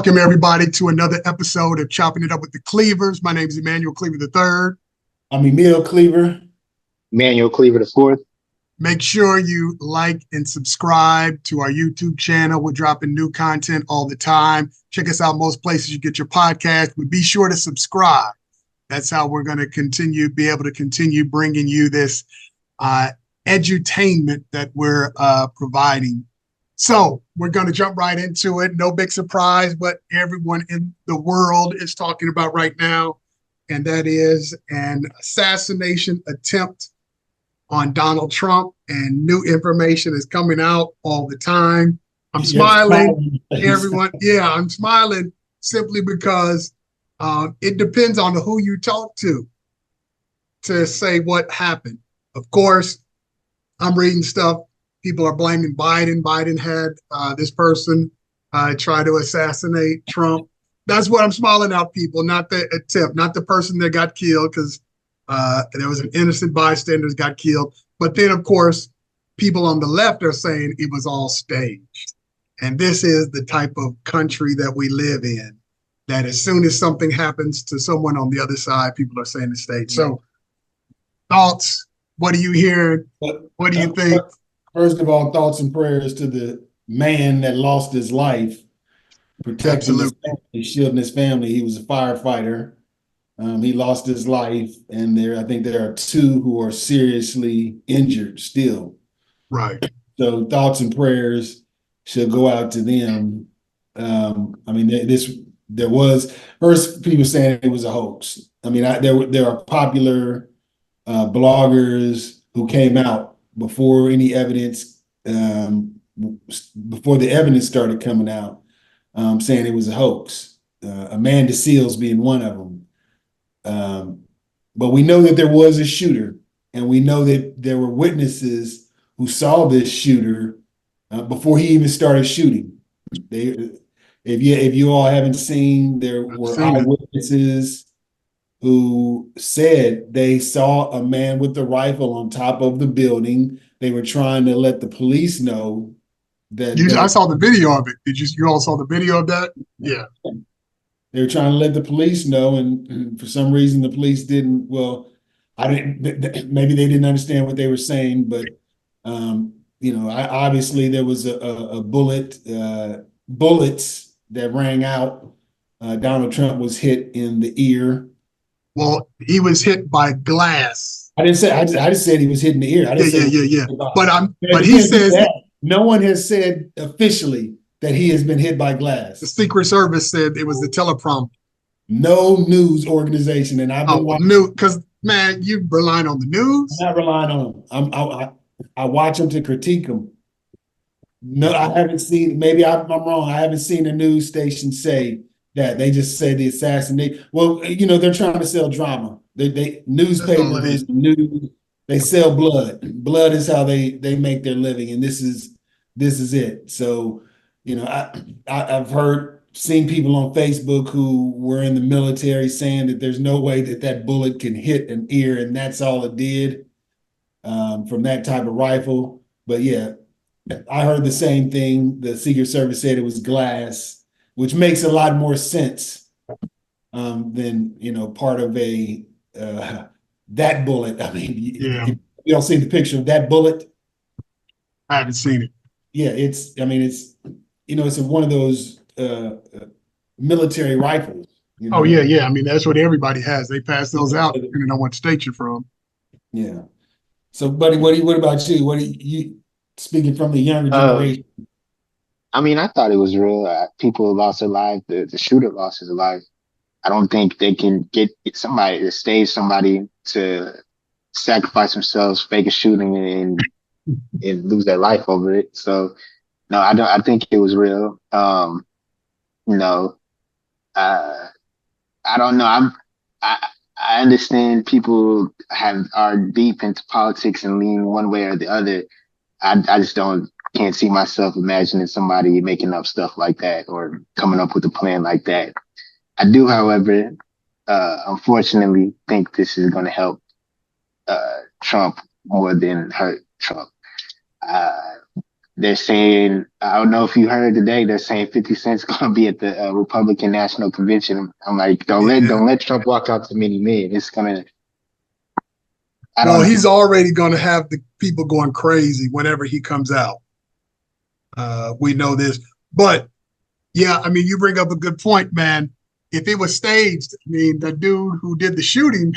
Welcome, everybody, to another episode of Chopping It Up with the Cleavers. My name is Emmanuel Cleaver III. I'm Emil Cleaver. Emmanuel Cleaver IV. Make sure you like and subscribe to our YouTube channel. We're dropping new content all the time. Check us out most places you get your podcast, but be sure to subscribe. That's how we're going to be able to continue bringing you this edutainment that we're providing. So we're going to jump right into it. No big surprise, what everyone in the world is talking about right now, and that is an assassination attempt on Donald Trump, and new information is coming out all the time. I'm smiling, everyone. Yeah, I'm smiling simply because it depends on who you talk to say what happened. Of course, I'm reading stuff. People are blaming Biden. Biden had this person try to assassinate Trump. That's what I'm smiling at, people, not the attempt, not the person that got killed, because there was an innocent bystander that got killed. But then, of course, people on the left are saying it was all staged. And this is the type of country that we live in, that as soon as something happens to someone on the other side, people are saying it's staged. So, thoughts? What do you hear? What do you think? First of all, thoughts and prayers to the man that lost his life, protecting his family, shielding his family. He was a firefighter. He lost his life, and I think there are two who are seriously injured still. Right. So thoughts and prayers should go out to them. I mean, there was first people saying it was a hoax. I mean, there are popular bloggers who came out before any evidence, before the evidence started coming out, saying it was a hoax. Amanda Seals being one of them. But we know that there was a shooter, and we know that there were witnesses who saw this shooter before he even started shooting. If you all haven't seen, there were eyewitnesses who said they saw a man with a rifle on top of the building. They were trying to let the police know that. I saw the video of it. You all saw the video of that? Yeah. They were trying to let the police know, and for some reason the police didn't. Well, maybe they didn't understand what they were saying, but obviously there was a bullets that rang out. Donald Trump was hit in the ear. Well, he was hit by glass. I didn't say. I just said he was hit in the ear. Yeah. But he says no one has said officially that he has been hit by glass. The Secret Service said it was the teleprompter. No news organization, and I've been watching. Because man, you relying on the news. I'm not relying on them. I watch them to critique them. No, I haven't seen. Maybe I'm wrong. I haven't seen a news station say that. They just say the assassination. Well, they're trying to sell drama. They newspapers, news. They sell blood. Blood is how they make their living, and this is it. So, I've seen people on Facebook who were in the military saying that there's no way that bullet can hit an ear, and that's all it did from that type of rifle. But yeah, I heard the same thing. The Secret Service said it was glass, which makes a lot more sense than part of that bullet. I mean, you don't see the picture of that bullet. I haven't seen it. Yeah, it's one of those military rifles. Oh yeah. I mean, that's what everybody has. They pass those out depending on what state you're from. Yeah. So, buddy, what about you? What are you speaking from the younger generation? I mean, I thought it was real. People lost their life. The shooter lost his life. I don't think they can get somebody to stage somebody to sacrifice themselves, fake a shooting, and lose their life over it. So, no, I don't. I think it was real. I don't know. I understand people are deep into politics and lean one way or the other. I just can't see myself imagining somebody making up stuff like that or coming up with a plan like that. I do, however, unfortunately, think this is going to help Trump more than hurt Trump. they're saying, I don't know if you heard today, they're saying 50 Cent's gonna be at the Republican National Convention. I'm like, Yeah. don't let Trump walk out to many men. It's gonna, I Well, don't know. he's already going to have the people going crazy whenever he comes out. We know this, but yeah, I mean, you bring up a good point, man. If it was staged, I mean, the dude who did the shooting,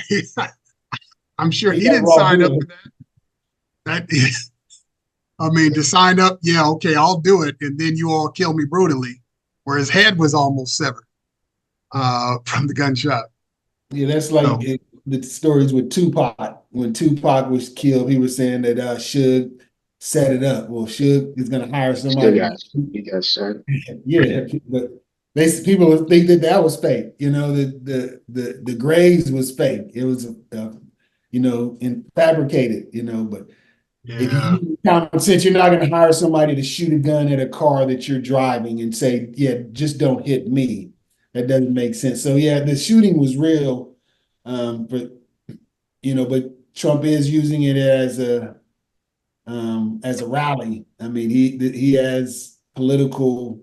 I'm sure He he got didn't raw sign up deal. for that. That is, I mean, to sign up, yeah, okay, I'll do it, and then you all kill me brutally, where his head was almost severed from the gunshot. Yeah, that's like So the stories with Tupac. When Tupac was killed, he was saying that Suge set it up. Well, Suge is going to hire Still somebody to got, you got shot. yeah, but people think that that was fake. You know, the grades was fake. It was, and fabricated. But if yeah, you common sense, you're not going to hire somebody to shoot a gun at a car that you're driving and say, "Yeah, just don't hit me." That doesn't make sense. So yeah, the shooting was real, but Trump is using it as a rally. I mean, he has political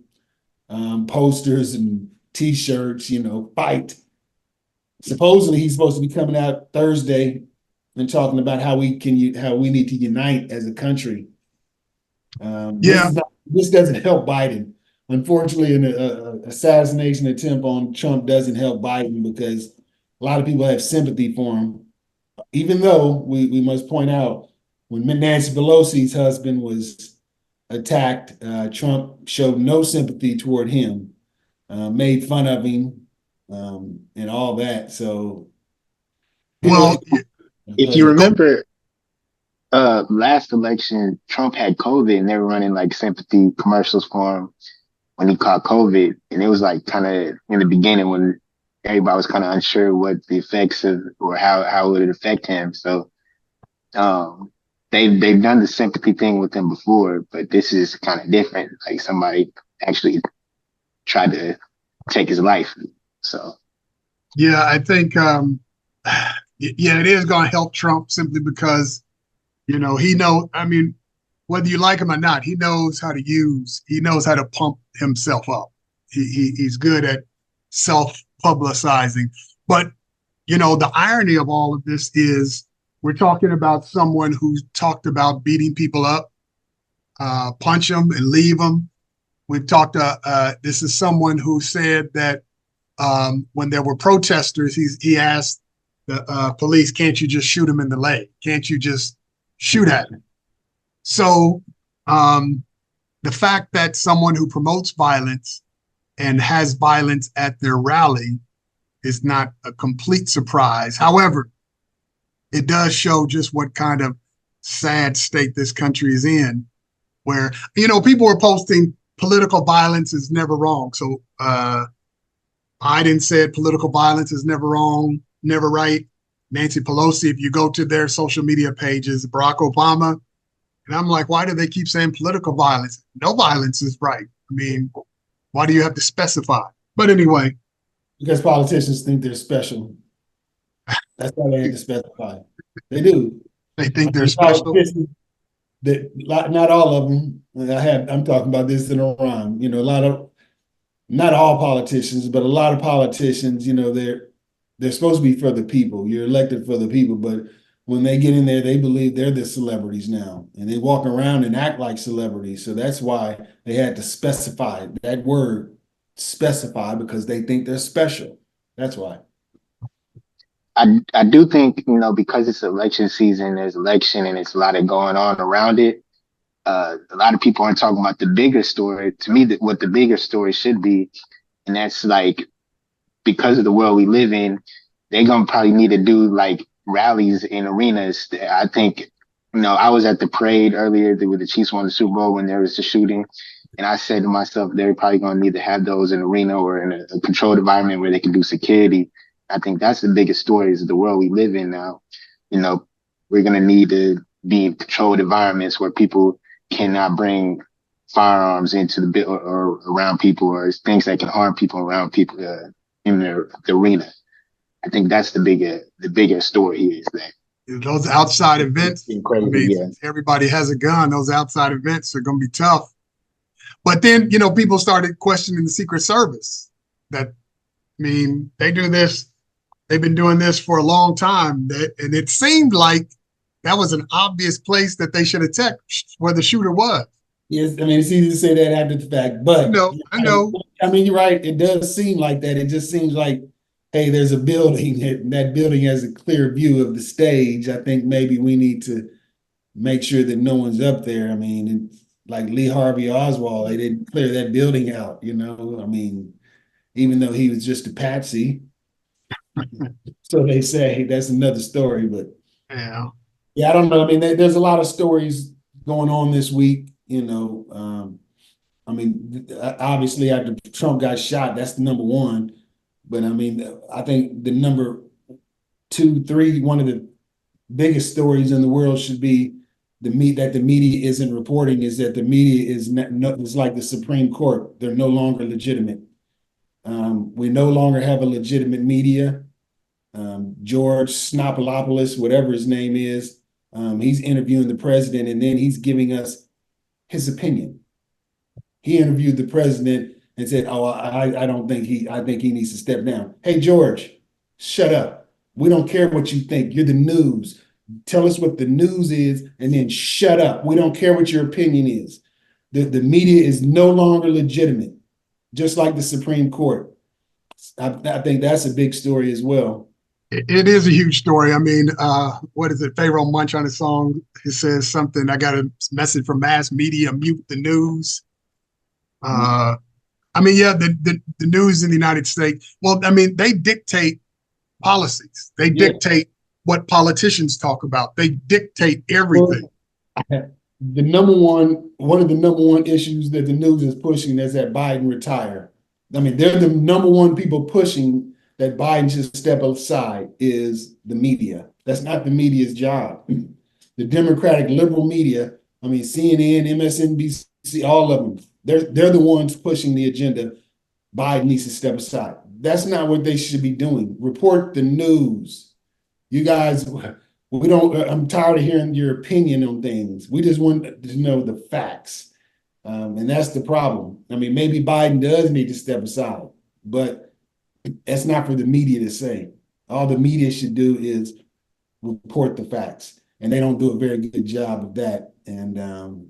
posters and T-shirts. Fight. Supposedly, he's supposed to be coming out Thursday and talking about how we need to unite as a country. yeah. This doesn't help Biden. Unfortunately, an assassination attempt on Trump doesn't help Biden because a lot of people have sympathy for him. Even though we must point out when Nancy Pelosi's husband was attacked, Trump showed no sympathy toward him, made fun of him, and all that. So people, Well, If you go. remember, last election, Trump had COVID and they were running like sympathy commercials for him when he caught COVID. And it was like kind of in the beginning when everybody was kind of unsure what the effects of or how would it affect him. So, um, they've done the sympathy thing with him before, but this is kind of different. Like somebody actually tried to take his life. So Yeah, I think, yeah, it is going to help Trump simply because he know. I mean, whether you like him or not, he knows how to use. He knows how to pump himself up. He's good at self publicizing. But the irony of all of this is we're talking about someone who talked about beating people up, punch them and leave them. We've talked. This is someone who said that when there were protesters, he asked the police, "Can't you just shoot him in the leg? Can't you just shoot at him?" So um, the fact that someone who promotes violence and has violence at their rally is not a complete surprise. However, it does show just what kind of sad state this country is in, where people are posting political violence is never wrong. So Biden said political violence is never wrong, never right. Nancy Pelosi, if you go to their social media pages, Barack Obama, and I'm like, why do they keep saying political violence? No violence is right. I mean, why do you have to specify? But anyway, because politicians think they're special. That's why they have to specify. They do. they think I they're mean, special. politicians that not all of them. I'm talking about this in a rhyme. Not all politicians, but a lot of politicians. They're supposed to be for the people. You're elected for the people, but when they get in there, they believe they're the celebrities now, and they walk around and act like celebrities. So that's why they had to specify that word, specify, because they think they're special. That's why. I do think, because it's election season, there's election and it's a lot of going on around it. A lot of people aren't talking about the bigger story. To me, what the bigger story should be, and that's like because of the world we live in, they're gonna probably need to do like rallies in arenas. I think, I was at the parade earlier with the Chiefs won the Super Bowl when there was the shooting, and I said to myself, they're probably gonna need to have those in an arena or in a controlled environment where they can do security. I think that's the biggest story is the world we live in now. We're gonna need to be in controlled environments where people cannot bring firearms into the or around people or things that can harm people around people in the arena. I think that's the bigger story here is that. those outside events, It's I crazy, mean, yeah. everybody has a gun. Those outside events are going to be tough. But then, people started questioning the Secret Service. That, I mean, they do this. They've been doing this for a long time. And it seemed like that was an obvious place that they should have checked where the shooter was. Yes, I mean, it's easy to say that after the fact, but I know. I mean, you're right. It does seem like that. It just seems like, hey, there's a building, and that building has a clear view of the stage. I think maybe we need to make sure that no one's up there. I mean, it's like Lee Harvey Oswald, they didn't clear that building out, I mean, even though he was just a patsy. So they say that's another story, but Yeah. yeah, I don't know. I mean, there's a lot of stories going on this week. I mean, obviously after Trump got shot, that's the number one. But I mean, I think the number two, three, one of the biggest stories in the world should be that the media isn't reporting is that the media is like the Supreme Court. They're no longer legitimate. We no longer have a legitimate media. George Snopolopoulos, whatever his name is, he's interviewing the president, and then he's giving us his opinion. He interviewed the president and said, "Oh, I don't think I think he needs to step down." Hey, George, shut up. We don't care what you think. You're the news. Tell us what the news is, and then shut up. We don't care what your opinion is. The media is no longer legitimate, just like the Supreme Court. I think that's a big story as well. It is a huge story. I mean, what is it? Pharaoh Munch on his song, he says something. I got a message from mass media, mute the news. I mean, yeah, the news in the United States, well, I mean, they dictate policies. They dictate what politicians talk about. They dictate everything. One of the number one issues that the news is pushing is that Biden retire. I mean, they're the number one people pushing that Biden should step aside is the media. That's not the media's job. The Democratic liberal media, I mean, CNN, MSNBC, all of them, they're the ones pushing the agenda. Biden needs to step aside. That's not what they should be doing. Report the news. You guys, I'm tired of hearing your opinion on things. We just want to know the facts. And that's the problem. I mean, maybe Biden does need to step aside, but that's not for the media to say. All the media should do is report the facts, and they don't do a very good job of that. And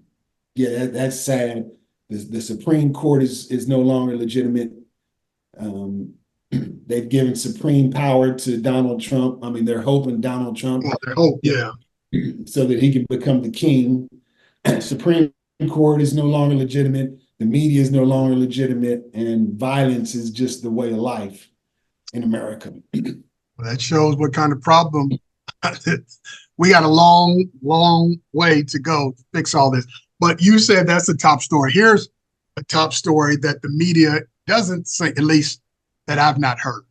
that's sad. The Supreme Court is no longer legitimate. They've given supreme power to Donald Trump. I mean, they're hoping Donald Trump, so that he can become the king. Supreme Court is no longer legitimate. The media is no longer legitimate, and violence is just the way of life in America. That shows what kind of problem. We got a long, long way to go to fix all this. But you said that's the top story. Here's a top story that the media doesn't say, at least that I've not heard.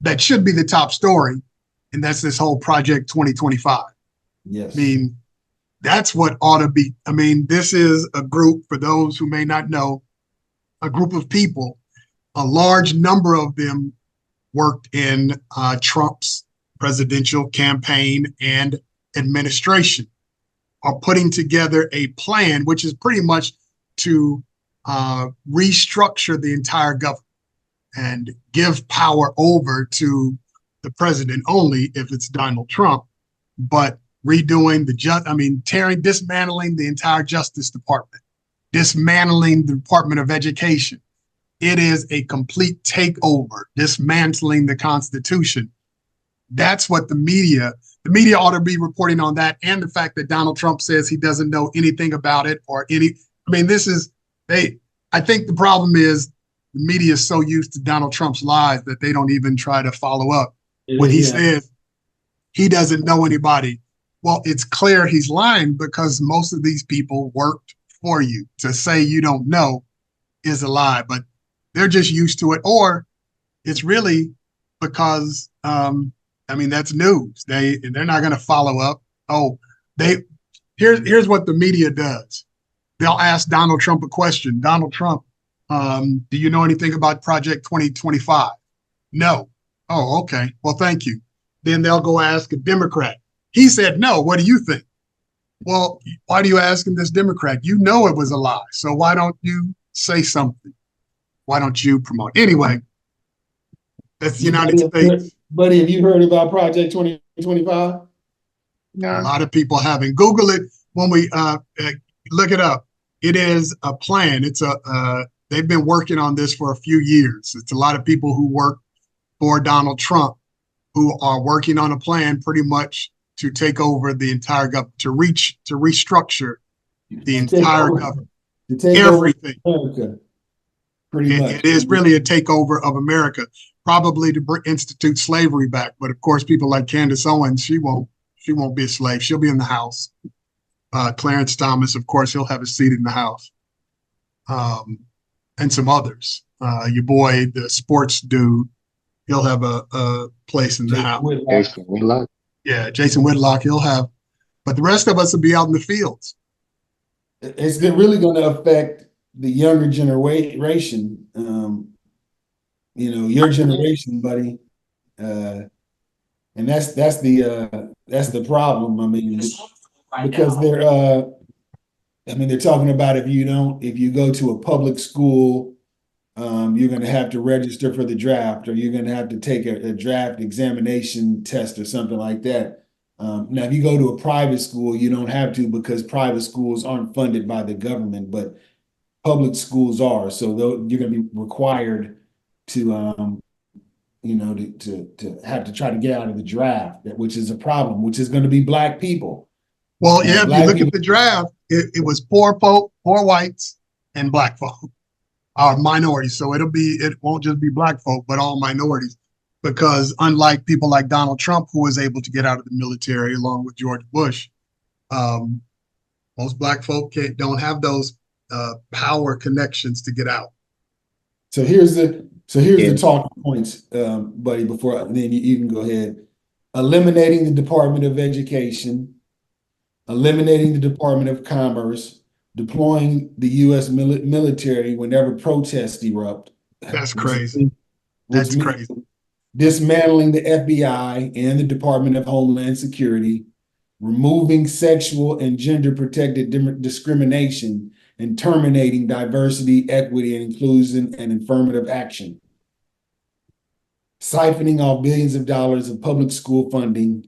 That should be the top story, and that's this whole Project 2025. Yes. I mean, that's what ought to be. I mean, this is a group, for those who may not know, a group of people, a large number of them worked in Trump's presidential campaign and administration, are putting together a plan, which is pretty much to restructure the entire government and give power over to the president only if it's Donald Trump, but redoing dismantling the entire Justice Department, dismantling the Department of Education. It is a complete takeover, dismantling the Constitution. That's what the media ought to be reporting on that, and the fact that Donald Trump says he doesn't know anything about it I think the problem is the media is so used to Donald Trump's lies that they don't even try to follow up when he says he doesn't know anybody. Well, it's clear he's lying because most of these people worked for you. To say you don't know is a lie, but they're just used to it. Or it's really because, that's news. They're not going to follow up. Here's what the media does. They'll ask Donald Trump a question. Donald Trump, do you know anything about Project 2025? No. Oh, okay. Well, thank you. Then they'll go ask a Democrat. He said, no, what do you think? Well, why do you ask him this Democrat? You know it was a lie. So why don't you say something? Why don't you promote? Anyway, that's the United States. Buddy, have you heard about Project 2025? A lot of people haven't. Google it when we look it up. It is a plan. They've been working on this for a few years. It's a lot of people who work for Donald Trump who are working on a plan pretty much to take over the entire government, to restructure the entire government, to take everything. Over America, pretty much. It is really a takeover of America, probably to institute slavery back. But of course, people like Candace Owens, she won't be a slave. She'll be in the House. Clarence Thomas, of course, he'll have a seat in the House, and some others. Your boy, the sports dude, he'll have a place in the House. Jason Whitlock. Yeah, Jason Whitlock, he'll have, but the rest of us will be out in the fields. It's really going to affect the younger generation. Your generation, buddy, and that's the problem. I mean, because they're talking about if you go to a public school, you're going to have to register for the draft, or you're going to have to take a draft examination test or something like that. Now, if you go to a private school, you don't have to, because private schools aren't funded by the government, but public schools are. So you're going to be required to, to have to try to get out of the draft, which is a problem, which is going to be Black people. Well, yeah, if you look at the draft, it was poor whites and Black folk, or minorities. So it won't just be Black folk, but all minorities. Because unlike people like Donald Trump, who was able to get out of the military along with George Bush, most Black folk don't have those power connections to get out. So here's the talking points, buddy. Before then, you can go ahead. Eliminating the Department of Education, eliminating the Department of Commerce, deploying the U.S. military whenever protests erupt. That's crazy. That's crazy. Dismantling the FBI and the Department of Homeland Security, removing sexual and gender protected discrimination, and terminating diversity, equity, and inclusion and affirmative action. Siphoning off billions of dollars of public school funding,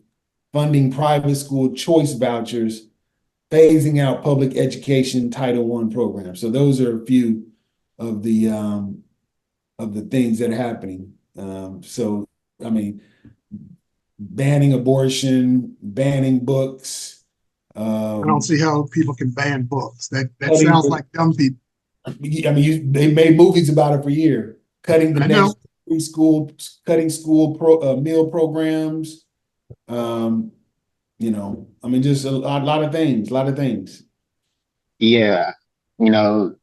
funding private school choice vouchers, phasing out public education Title I programs. So those are a few of the things that are happening. So, I mean, banning abortion, banning books. I don't see how people can ban books. That sounds like dumb people. I mean, they made movies about it for years. Cutting the next school, cutting school meal programs. Just a lot of things. Yeah, and a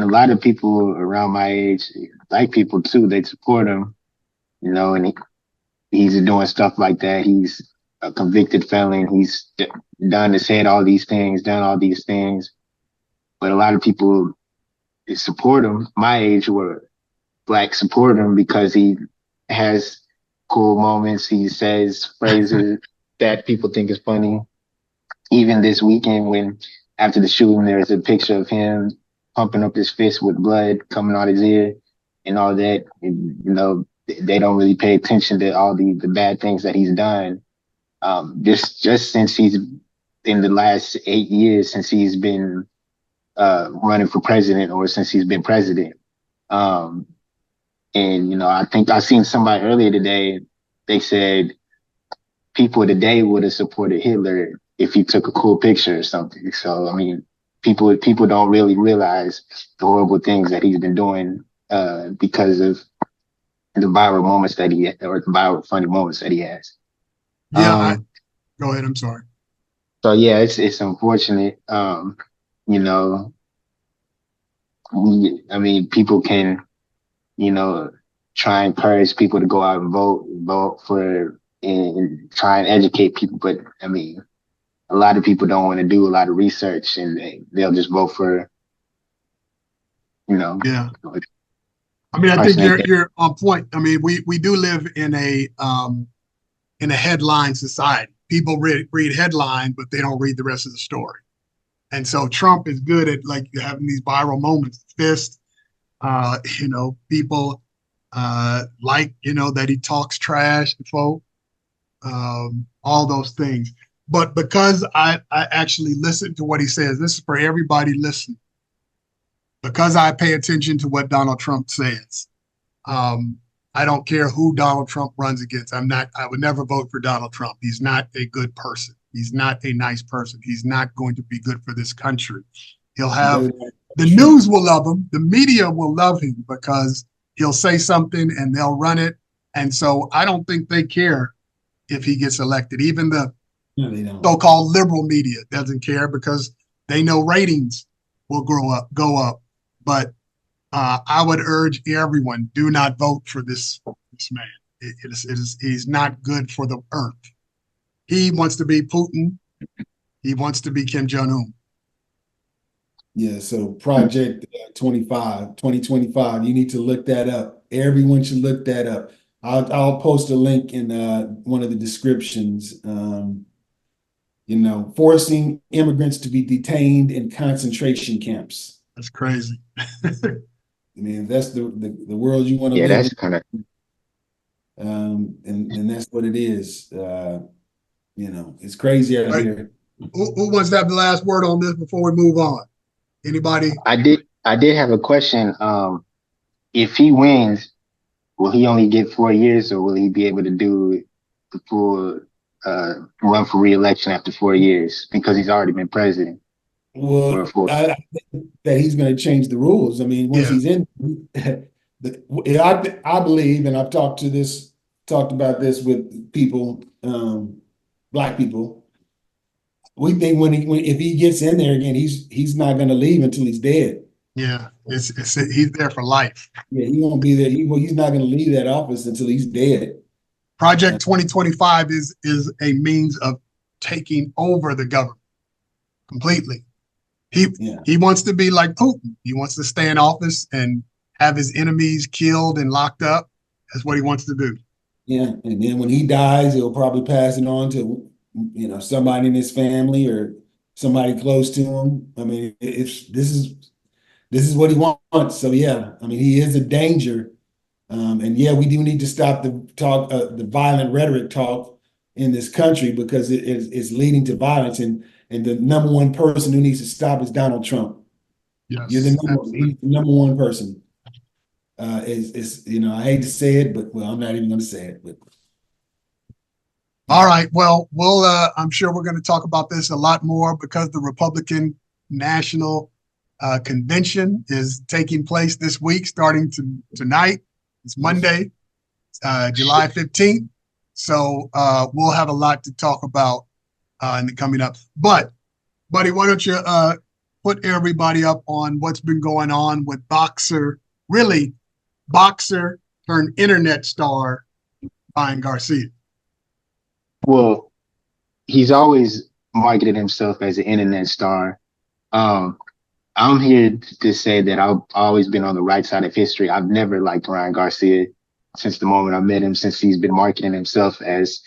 lot of people around my age, Black people too, they support him, and he's doing stuff like that. He's a convicted felon. He's said all these things, done all these things. But a lot of people support him, my age, who are Black, support him because he has cool moments. He says phrases that people think is funny. Even this weekend, when after the shooting, there's a picture of him pumping up his fist with blood coming out his ear and all that. And, they don't really pay attention to all the bad things that he's done. Just since he's in the last 8 years, since he's been running for president, or since he's been president. I think I seen somebody earlier today, they said people today would have supported Hitler if he took a cool picture or something. So, I mean, people don't really realize the horrible things that he's been doing because of the viral moments that the viral funny moments that he has. Yeah, go ahead. I'm sorry. So yeah, it's unfortunate. People can, try and encourage people to go out and vote for, and try and educate people. But I mean, a lot of people don't want to do a lot of research, and they'll just vote for, Yeah. I mean, I think you're on point. I mean, we do live in a headline society. people read headline, but they don't read the rest of the story. And so Trump is good at like having these viral moments. Fist, people like that he talks trash to folk, all those things. But because I actually listen to what he says, this is for everybody listening. Because I pay attention to what Donald Trump says. I don't care who Donald Trump runs against. I would never vote for Donald Trump. He's not a good person. He's not a nice person. He's not going to be good for this country. He'll have, the news will love him. The media will love him because he'll say something and they'll run it. And so I don't think they care if he gets elected. Even the so-called liberal media doesn't care because they know ratings will go up. But I would urge everyone: do not vote for this man. He's not good for the earth. He wants to be Putin. He wants to be Kim Jong-un. Yeah. So Project 2025. You need to look that up. Everyone should look that up. I'll post a link in one of the descriptions. Forcing immigrants to be detained in concentration camps. That's crazy. I mean, that's the world you want to live in. That's kind of. And that's what it is. It's crazy out here. Who wants to have the last word on this before we move on? Anybody? I did have a question. If he wins, will he only get 4 years, or will he be able to do the full run for re-election after 4 years because he's already been president? Well, I think that he's going to change the rules. I mean, once he's in, I believe, and I've talked about this with people, Black people. We think if he gets in there again, he's not going to leave until he's dead. Yeah, he's there for life. Yeah, he won't be there. He's not going to leave that office until he's dead. Project 2025 is a means of taking over the government completely. He wants to be like Putin. He wants to stay in office and have his enemies killed and locked up. That's what he wants to do. Yeah, and then when he dies, he'll probably pass it on to somebody in his family or somebody close to him. I mean, this is what he wants. So yeah, I mean, he is a danger. And yeah, we do need to stop the violent rhetoric talk in this country because it's leading to violence. And the number one person who needs to stop is Donald Trump. Yes, he's the number one person. I hate to say it, but I'm not even going to say it. But all right, well, I'm sure we're going to talk about this a lot more because the Republican National Convention is taking place this week, starting tonight. It's Monday, July 15th. So we'll have a lot to talk about in the coming up. But, buddy, why don't you put everybody up on what's been going on with boxer turned internet star Ryan Garcia? Well, he's always marketed himself as an internet star. I'm here to say that I've always been on the right side of history. I've never liked Ryan Garcia since the moment I met him, since he's been marketing himself as,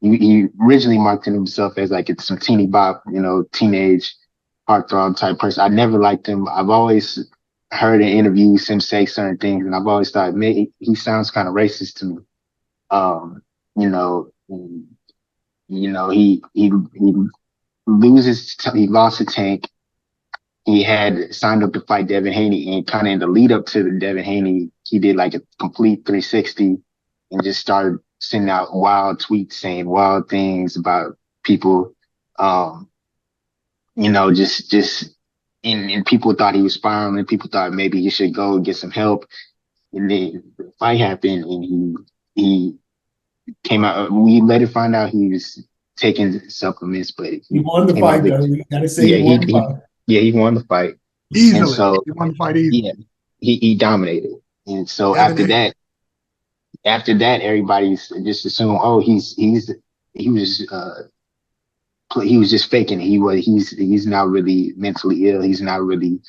he originally marketed himself as like some teeny bop, teenage heartthrob type person. I never liked him. I've always heard in interviews him say certain things, and I've always thought, maybe he sounds kind of racist to me. He lost a tank. He had signed up to fight Devin Haney, and kind of in the lead up to the Devin Haney, he did like a complete 360 and just started sending out wild tweets saying wild things about people. And people thought he was spiraling. People thought maybe he should go and get some help. And then the fight happened, and he came out. We later find out he was taking supplements, but he won the fight. Though. You gotta say he won the fight. Yeah, he won the fight easily. And so, he won the fight easily. Yeah, he dominated. And so after that, everybody's just assumed, oh, he was just faking it. He's not really mentally ill. He's not really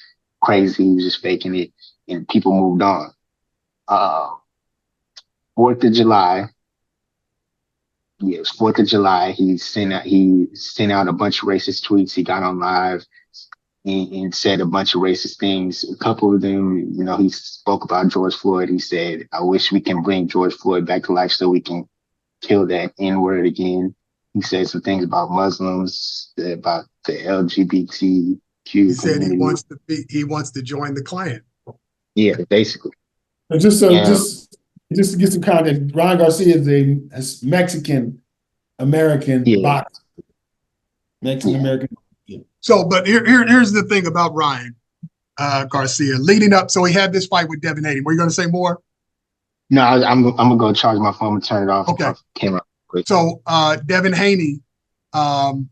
crazy. He was just faking it, and people moved on. 4th of July, yeah, it was 4th of July. He sent out a bunch of racist tweets. He got on live and said a bunch of racist things. A couple of them, you know, he spoke about George Floyd. He said, "I wish we can bring George Floyd back to life so we can kill that N-word again." He said some things about Muslims, about the LGBTQ He said community. he wants to join the Klan. Yeah, basically. But just Yeah. to get some context, Ryan Garcia is a Mexican American boxer. Mexican American. So, but here's the thing about Ryan Garcia leading up. So he had this fight with Devin Haney. Were you going to say more? No, I'm gonna go charge my phone and turn it off. Okay. Camera quick. So Devin Haney and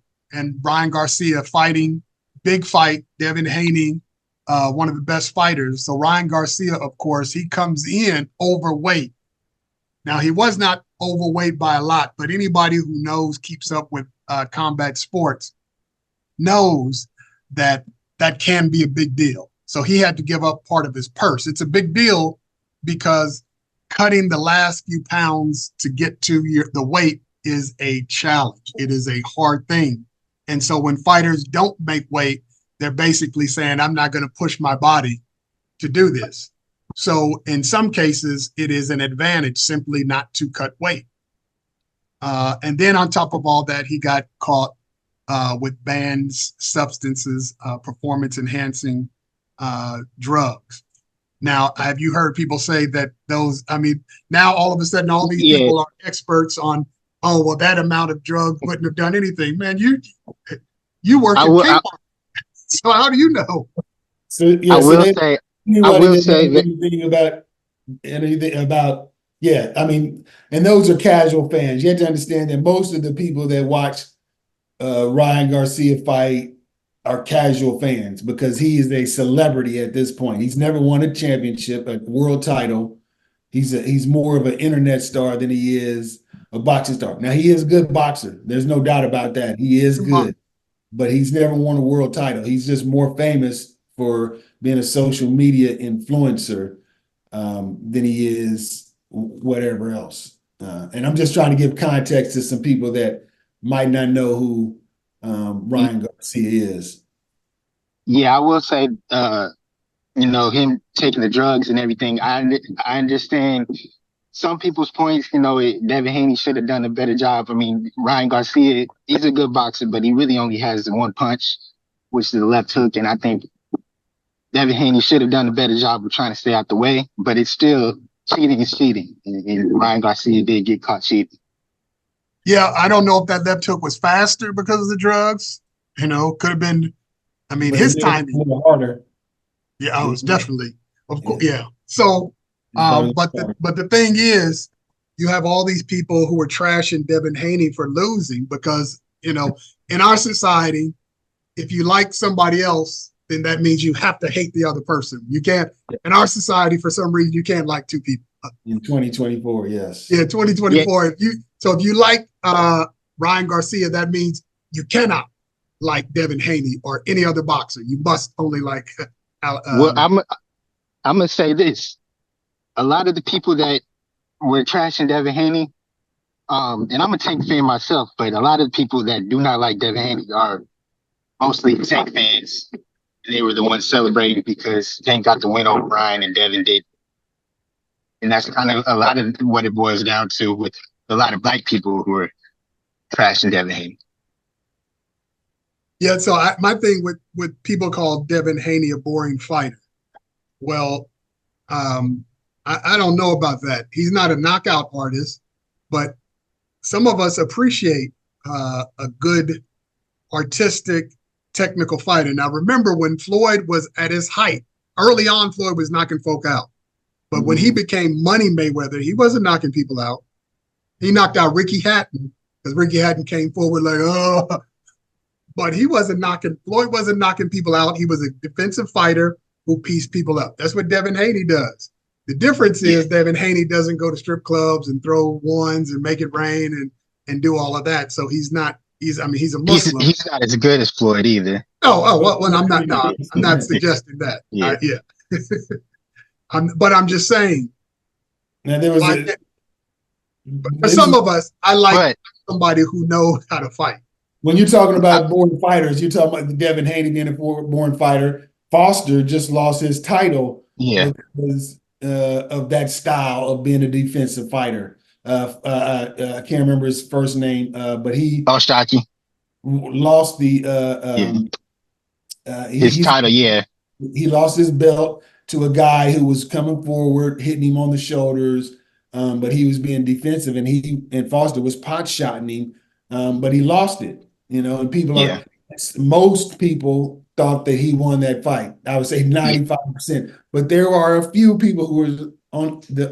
Ryan Garcia fighting, big fight. Devin Haney, one of the best fighters. So Ryan Garcia, of course, he comes in overweight. Now he was not overweight by a lot, but anybody who keeps up with combat sports knows that can be a big deal. So he had to give up part of his purse. It's a big deal because cutting the last few pounds to get to the weight is a challenge. It is a hard thing. And so when fighters don't make weight, they're basically saying, I'm not going to push my body to do this. So in some cases, it is an advantage simply not to cut weight. And then on top of all that, he got caught with banned substances, performance-enhancing drugs. Now, have you heard people say that now all of a sudden all these people are experts on, oh, well, that amount of drugs wouldn't have done anything. Man, you work in Kmart. So how do you know? So yeah, I will say that anything about and those are casual fans. You have to understand that most of the people that watch Ryan Garcia fight are casual fans because he is a celebrity at this point. He's never won a championship, a world title. He's more of an internet star than he is a boxing star. Now he is a good boxer. There's no doubt about that. He is good, but he's never won a world title. He's just more famous for being a social media influencer than he is whatever else. And I'm just trying to give context to some people that might not know who Ryan Garcia is. Yeah, I will say, him taking the drugs and everything. I understand some people's points. Devin Haney should have done a better job. I mean, Ryan Garcia is a good boxer, but he really only has one punch, which is the left hook. And I think Devin Haney should have done a better job of trying to stay out the way. But it's still cheating is cheating, and Ryan Garcia did get caught cheating. Yeah, I don't know if that left hook was faster because of the drugs. Could have been. I mean, his timing. Harder. Yeah, it was definitely. Of course, yeah. So, but the thing is, you have all these people who are trashing Devin Haney for losing because in our society, if you like somebody else, then that means you have to hate the other person. You can't. In our society, for some reason, you can't like two people. In 2024, yes. Yeah, 2024. Yeah. If you like Ryan Garcia, that means you cannot like Devin Haney or any other boxer. You must only like. Well, I'm gonna say this: a lot of the people that were trashing Devin Haney, and I'm a Tank fan myself, but a lot of the people that do not like Devin Haney are mostly Tank fans. They were the ones celebrating because Tank got the win over Ryan and Devin did. And that's kind of a lot of what it boils down to with a lot of black people who are trashing Devin Haney. Yeah, so my thing with people call Devin Haney a boring fighter. Well, I don't know about that. He's not a knockout artist, but some of us appreciate a good artistic technical fighter. Now, remember when Floyd was at his height, early on, Floyd was knocking folk out. But when he became Money Mayweather, he wasn't knocking people out. He knocked out Ricky Hatton because Ricky Hatton came forward like, oh. But Floyd wasn't knocking people out. He was a defensive fighter who pieced people up. That's what Devin Haney does. The difference is Devin Haney doesn't go to strip clubs and throw ones and make it rain and do all of that. So he's a Muslim. He's not as good as Floyd either. Well, I'm not suggesting that. Yeah. But I'm just saying. Now there was For some of us, I like But somebody who knows how to fight. when you're talking about born fighters, you're talking about Devin Haney being a born fighter. Foster just lost his title yeah, because of that style of being a defensive fighter. I can't remember his first name, but he Shocky. lost the Yeah. His he's title, yeah. he lost his belt to a guy who was coming forward, hitting him on the shoulders, but he was being defensive, and Foster was pot shotting him, but he lost it. And Yeah. most people thought that he won that fight. I would say 95%, but there are a few people who were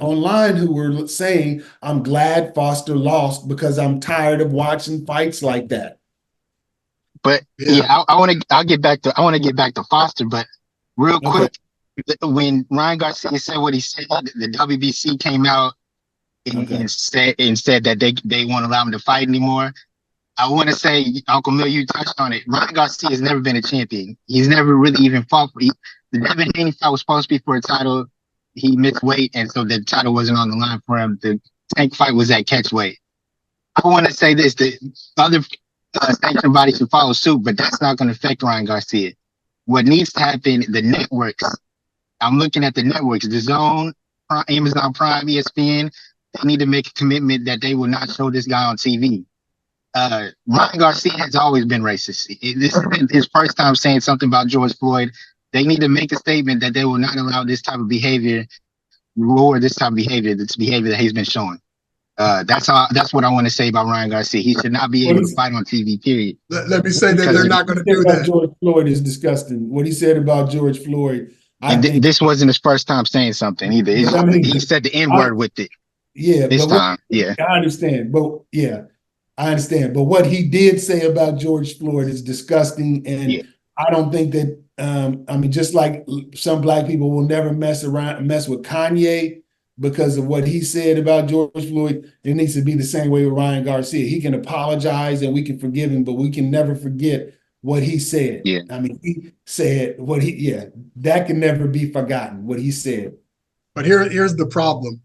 online who were saying, "I'm glad Foster lost because I'm tired of watching fights like that." But I'll get back to Foster, but real quick, when Ryan Garcia said what he said, the WBC came out and said that they won't allow him to fight anymore. I want to say, Uncle Mill, you touched on it. Ryan Garcia has never been a champion. He's never really even fought for the Devin Haney fight was supposed to be for a title. He missed weight, and so the title wasn't on the line for him. The Tank fight was at catch weight. I want to say this: the other sanctioned bodies should follow suit, but that's not going to affect Ryan Garcia. What needs to happen, the networks. I'm looking at the networks, the Zone, Amazon Prime, ESPN. They need to make a commitment that they will not show this guy on TV. Ryan Garcia has always been racist. This is his first time saying something about George Floyd. They need to make a statement that they will not allow this type of behavior, this behavior that he's been showing. That's what I want to say about Ryan Garcia. He should not be able to fight on TV, period. Let me say that they're not going to do that. George Floyd is disgusting. What he said about George Floyd. This wasn't his first time saying something either. He said the N-word with it. Yeah. This time. Yeah. I understand. But I understand. But what he did say about George Floyd is disgusting. And I don't think that, just like some black people will never mess with Kanye because of what he said about George Floyd, it needs to be the same way with Ryan Garcia. He can apologize and we can forgive him, but we can never forget what he said. Yeah. He said that can never be forgotten, what he said. But here's the problem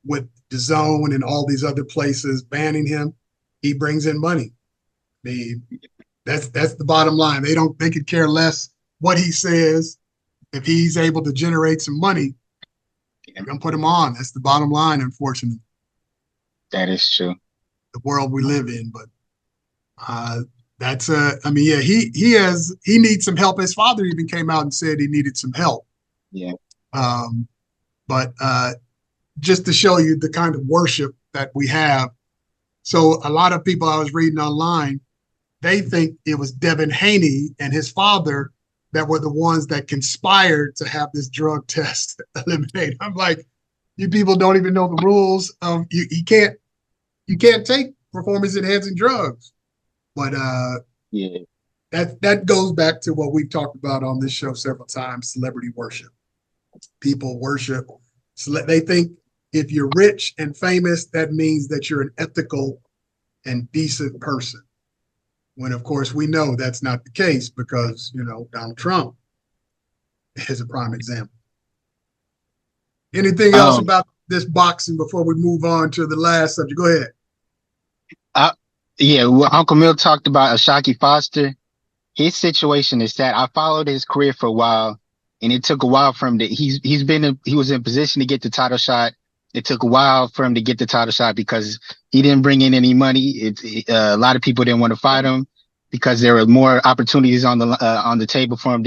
with the Zone and all these other places banning him. He brings in money. That's the bottom line. They could care less what he says. If he's able to generate some money, they're gonna put him on. That's the bottom line, unfortunately. That is true. The world we live in, but he needs some help. His father even came out and said he needed some help. Yeah. But just to show you the kind of worship that we have. So a lot of people I was reading online, they think it was Devin Haney and his father that were the ones that conspired to have this drug test eliminated. I'm like, you people don't even know the rules. You can't take performance enhancing drugs. But that goes back to what we've talked about on this show several times: celebrity worship. People worship. So they think if you're rich and famous, that means that you're an ethical and decent person. When, of course, we know that's not the case because, Donald Trump is a prime example. Anything else about this boxing before we move on to the last subject? Go ahead. Well, Uncle Mill talked about Ashaki Foster. His situation is that I followed his career for a while, and it took a while for him to. He was in position to get the title shot. It took a while for him to get the title shot because he didn't bring in any money. A lot of people didn't want to fight him because there were more opportunities on the table for him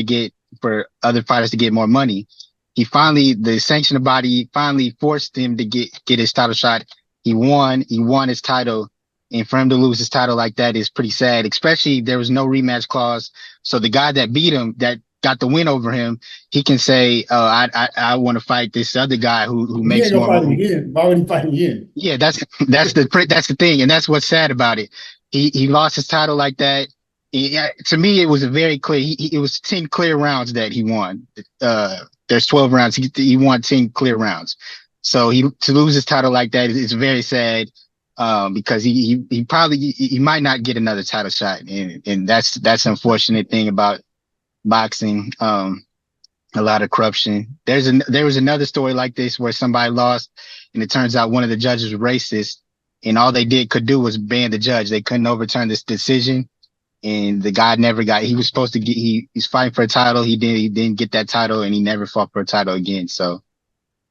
for other fighters to get more money. The sanctioning body finally forced him to get his title shot. He won his title, and for him to lose his title like that is pretty sad. Especially there was no rematch clause, so the guy that beat him, that got the win over him, he can say, I want to fight this other guy who makes more money. Why would he fight him again? Yeah, that's the thing, and that's what's sad about it. He lost his title like that. To me, it was a very clear. It was 10 clear rounds that he won. There's 12 rounds. He won 10 clear rounds. So to lose his title like that is very sad. Because he might not get another title shot, and that's the unfortunate thing about boxing. A lot of corruption. There was another story like this where somebody lost, and it turns out one of the judges was racist, and all they could do was ban the judge. They couldn't overturn this decision. And the guy never got. He was supposed to get. He's fighting for a title. He didn't get that title, and he never fought for a title again. So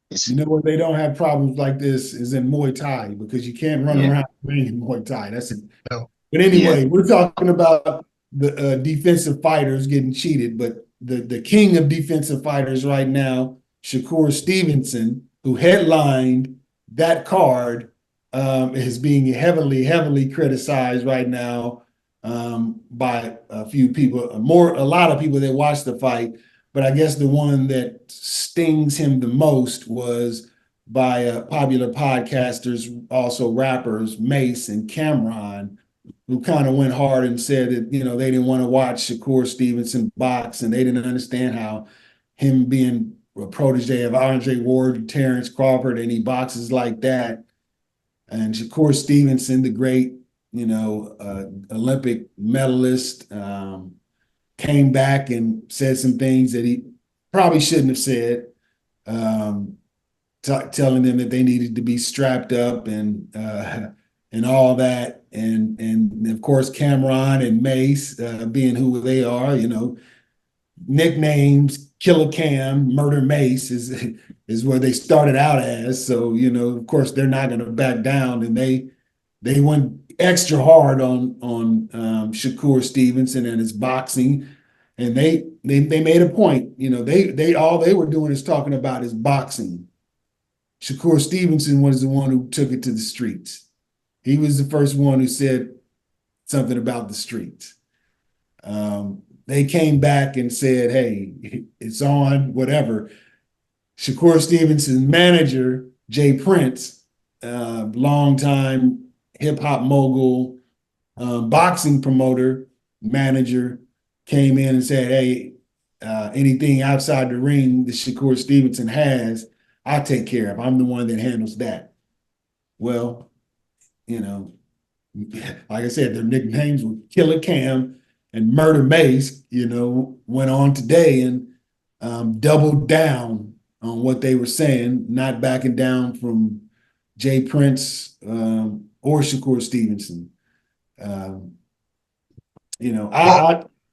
it's You know where they don't have problems like this is in Muay Thai because you can't run yeah, around in Muay Thai. That's it. No. But yeah. anyway, we're talking about the defensive fighters getting cheated, but the king of defensive fighters right now, Shakur Stevenson, who headlined that card, is being heavily criticized right now by a few people, a lot of people that watched the fight. But I guess the one that stings him the most was by popular podcasters, also rappers, Mase and Cameron, who kind of went hard and said that, they didn't want to watch Shakur Stevenson box, and they didn't understand how him being a protege of Andre Ward, Terrence Crawford, and he boxes like that. And Shakur Stevenson, the great, Olympic medalist, came back and said some things that he probably shouldn't have said, telling them that they needed to be strapped up and all that, and of course Cameron and Mase, being who they are, nicknames Killer Cam, Murder Mase is where they started out as. So of course they're not going to back down, and they went extra hard on Shakur Stevenson and his boxing, and they made a point. They all they were doing is talking about his boxing. Shakur Stevenson was the one who took it to the streets. He was the first one who said something about the streets. They came back and said, hey, it's on, whatever. Shakur Stevenson's manager, Jay Prince, longtime hip-hop mogul, boxing promoter, manager, came in and said, hey, anything outside the ring that Shakur Stevenson has, I'll take care of. I'm the one that handles that. Well, like I said, their nicknames were Killer Cam and Murder Mase, went on today and doubled down on what they were saying, not backing down from Jay Prince or Shakur Stevenson.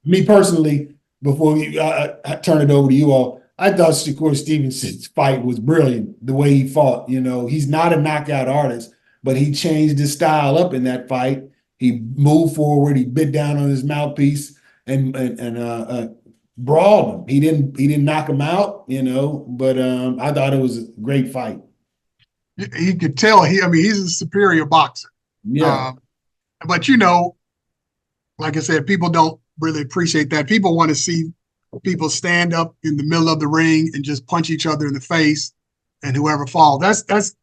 Me personally, before I turn it over to you all, I thought Shakur Stevenson's fight was brilliant, the way he fought. He's not a knockout artist, but he changed his style up in that fight. He moved forward, he bit down on his mouthpiece and brawled him. He didn't knock him out, but I thought it was a great fight. He could tell he's a superior boxer. Yeah. But like I said, people don't really appreciate that. People want to see people stand up in the middle of the ring and just punch each other in the face, and whoever falls. That's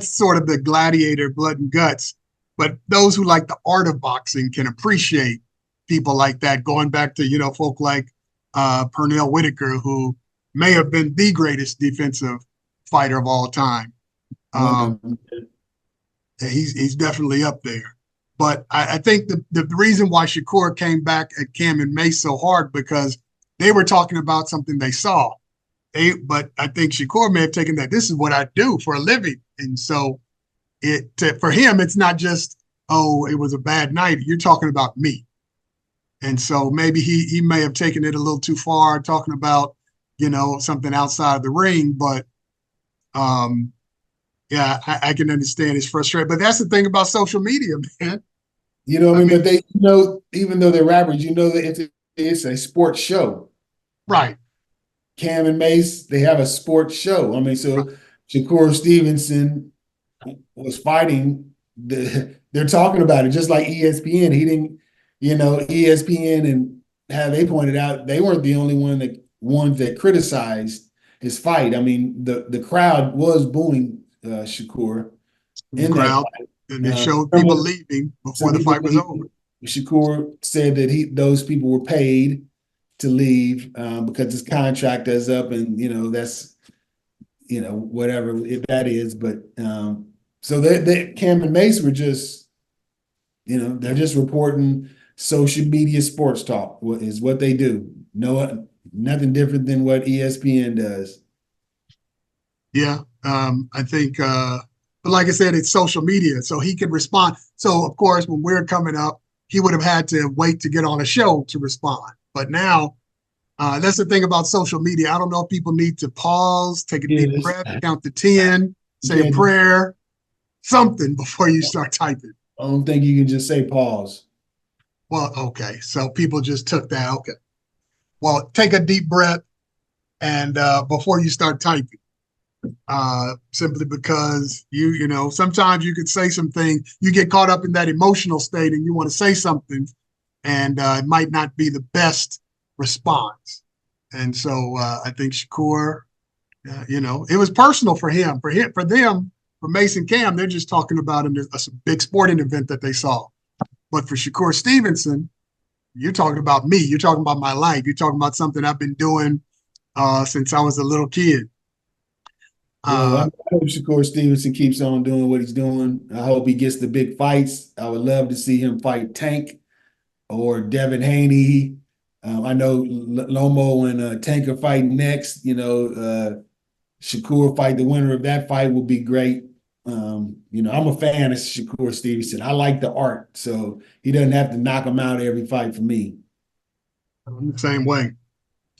sort of the gladiator blood and guts. But those who like the art of boxing can appreciate people like that, going back to, folk like Pernell Whitaker, who may have been the greatest defensive fighter of all time. He's definitely up there. But I think the reason why Shakur came back at Cam and Mase so hard, because they were talking about something they saw. But I think Shakur may have taken that, this is what I do for a living. And so for him, it's not just, oh, it was a bad night. You're talking about me. And so maybe he may have taken it a little too far, talking about, something outside of the ring. But yeah, I can understand his frustration. But that's the thing about social media, man. But they even though they're rappers, that it's a sports show. Right. Cam and Mase, they have a sports show. So Shakur Stevenson was fighting. They're talking about it, just like ESPN. He didn't, ESPN and how they pointed out, they weren't the only ones that criticized his fight. The crowd was booing Shakur in the crowd, and they showed people leaving before the fight was over. Shakur said that those people were paid to leave because his contract is up, and that's whatever that is. But so they Cam and Mase were just they're just reporting social media sports talk is what they do. Nothing different than what ESPN does. Yeah, I think. But But like I said, it's social media, so he could respond. So of course, when we're coming up, he would have had to wait to get on a show to respond. But now, that's the thing about social media. I don't know if people need to pause, take a deep Yes. breath, count to 10, say a Yeah, prayer, something before you start typing. I don't think you can just say pause. Well, okay. So people just took that. Okay. Well, take a deep breath and before you start typing. Simply because you know, sometimes you could say something, you get caught up in that emotional state and you want to say something, and it might not be the best response. And so I think Shakur, you know, it was personal for him. For them, for Mason Cam, they're just talking about a big sporting event that they saw. But for Shakur Stevenson, you're talking about me. You're talking about my life. You're talking about something I've been doing since I was a little kid. Well, I Uh, hope Shakur Stevenson keeps on doing what he's doing. I hope he gets the big fights. I would love to see him fight Tank or Devin Haney. I know Lomo and Tank are fighting next. You know, Shakur fight the winner of that fight will be great. You know, I'm a fan of Shakur Stevenson. I like the art, so he doesn't have to knock him out every fight for me. I'm the same way.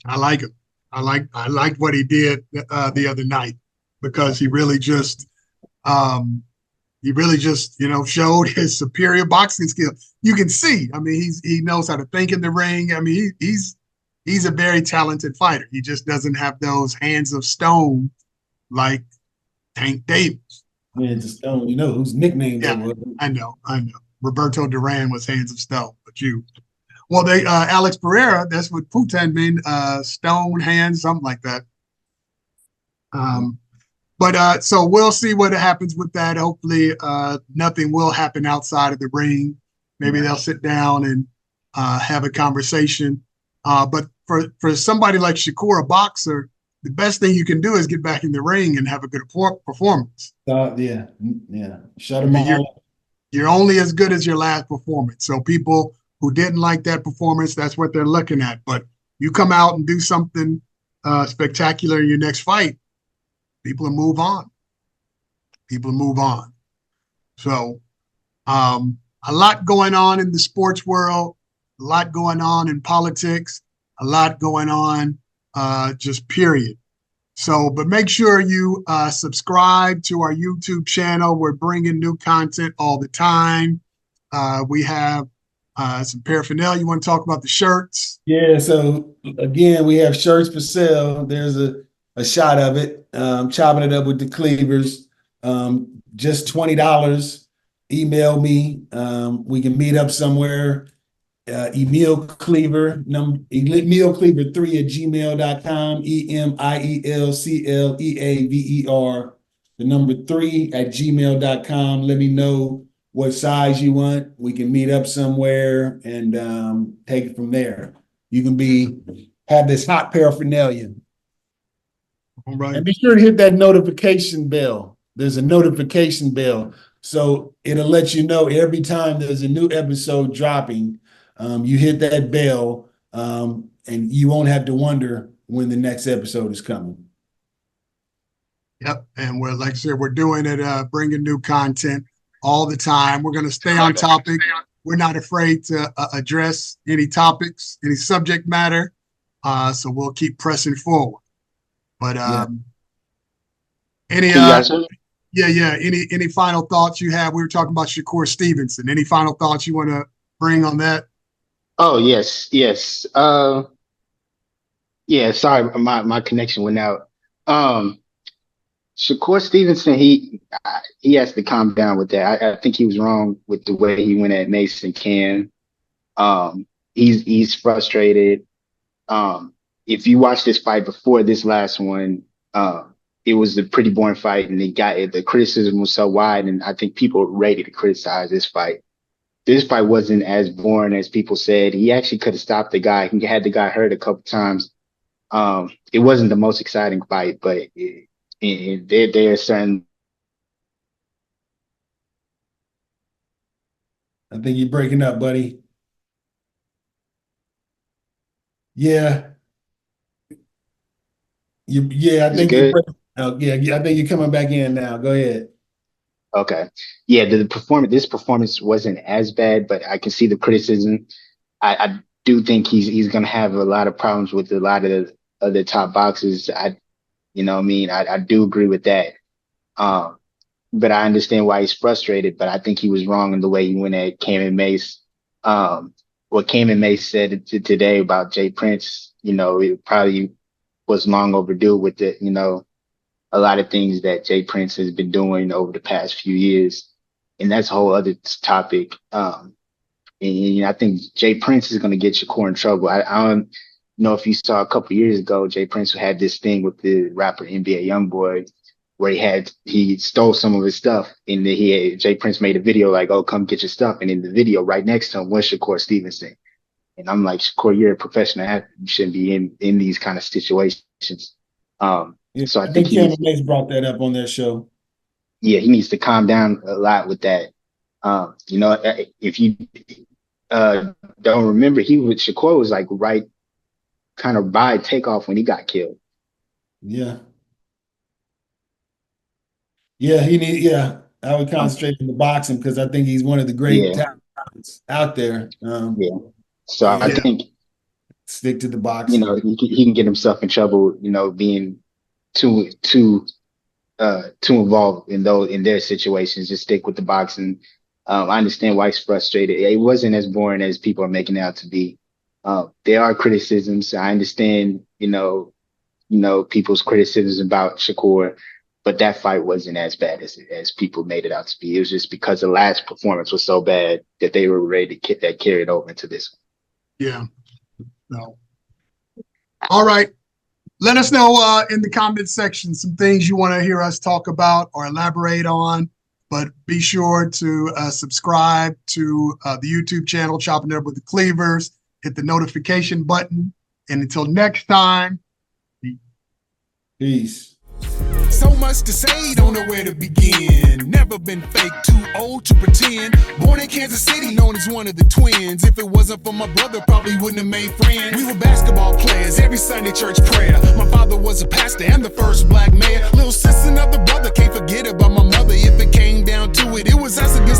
I like him. I liked what he did the other night because um, he really just you know showed his superior boxing skill. You can see. I mean, he knows how to think in the ring. I mean, he's a very talented fighter. He just doesn't have those hands of stone like Tank Davis. Man, just don't you know whose nickname that Yeah, was? I know. Roberto Duran was hands of stone, but you. Well, they Alex Pereira. That's what Putin mean. Stone hands, something like that. Um, but so we'll see what happens with that. Hopefully, nothing will happen outside of the ring. Maybe Right. they'll sit down and have a conversation. But for somebody like Shakur, a boxer, the best thing you can do is get back in the ring and have a good performance. Yeah, yeah. Shut I them mean, all up. you're only as good as your last performance. So people who didn't like that performance, that's what they're looking at. But you come out and do something spectacular in your next fight, people will move on. People will move on. So a lot going on in the sports world, a lot going on in politics, a lot going on just period. So, but make sure you subscribe to our YouTube channel. We're bringing new content all the time. We have some paraphernalia. You want to talk about the shirts? Yeah, so again, we have shirts for sale. There's a shot of it. Chopping it up with the Cleavers. Just $20. Email me. We can meet up somewhere. Emil Cleaver, Emil Cleaver3 at gmail.com. EMIELCLEAVER, the number 3 at gmail.com. Let me know what size you want. We can meet up somewhere and take it from there. You can have this hot paraphernalia. All right. And be sure to hit that notification bell. There's a notification bell. So it'll let you know every time there's a new episode dropping. You hit that bell, and you won't have to wonder when the next episode is coming. Yep. And we're, like I said, we're doing it, bringing new content all the time. We're going to stay on topic. We're not afraid to address any topics, any subject matter. So we'll keep pressing forward. But Yeah. any Can you guys hear me? yeah. Any final thoughts you have? We were talking about Shakur Stevenson. Any final thoughts you want to bring on that? Oh, yes. Yeah, sorry, my connection went out. Um, Shakur Stevenson, he has to calm down with that. I think he was wrong with the way he went at Mason Cam. He's frustrated. If you watch this fight before this last one, it was a pretty boring fight, and the criticism was so wide, and I think people were ready to criticize this fight. This fight wasn't as boring as people said. He actually could have stopped the guy. He had the guy hurt a couple times. It wasn't the most exciting fight, but there are certain. I think you're breaking up, buddy. Yeah. I Is it think you're good? breaking. Oh, yeah, I think you're coming back in now. Go ahead. Okay. Yeah, this performance wasn't as bad, but I can see the criticism. I do think he's gonna have a lot of problems with a lot of the other top boxers. You know what I mean? I do agree with that. Um, but I understand why he's frustrated, but I think he was wrong in the way he went at Cam Mase. Um, what Cam Mase said today about Jay Prince, you know, it probably was long overdue with the, you know, a lot of things that Jay Prince has been doing over the past few years. And that's a whole other topic. And I think Jay Prince is going to get Shakur in trouble. I don't know if you saw a couple years ago, Jay Prince had this thing with the rapper NBA YoungBoy, where he stole some of his stuff, and then Jay Prince made a video like, "Oh, come get your stuff," and in the video right next to him was Shakur Stevenson. And I'm like, Shakur, you're a professional athlete. You shouldn't be in these kind of situations. Yeah, So I I think think Cameron Mace brought that up on their show. yeah, he needs to calm down a lot with that. You know, if you don't remember, Shakur was like right kind of by takeoff when he got killed. Yeah. Yeah, I would concentrate on the boxing because I think he's one of the great Yeah, talents out there. yeah. So I Yeah. think, Stick to the you boxing. know, he can get himself in trouble, you know, being too involved in their situations. Just stick with the boxing. I understand why he's frustrated. It wasn't as boring as people are making it out to be. There are criticisms. I understand, people's criticisms about Shakur, but that fight wasn't as bad as people made it out to be. It was just because the last performance was so bad that they were ready to get that carried over into this one. Yeah. No. All right. Let us know in the comment section some things you want to hear us talk about or elaborate on. But be sure to subscribe to the YouTube channel, Chopping It Up with the Cleavers. Hit the notification button. And until next time. Peace. So much to say, don't know where to begin. Never been fake, too old to pretend. Born in Kansas City, known as one of the twins. If it wasn't for my brother, probably wouldn't have made friends. We were basketball players, every Sunday church prayer. My father was a pastor and the first black mayor. Little sis and other brother, can't forget about my mother. If it came down to it, it was us against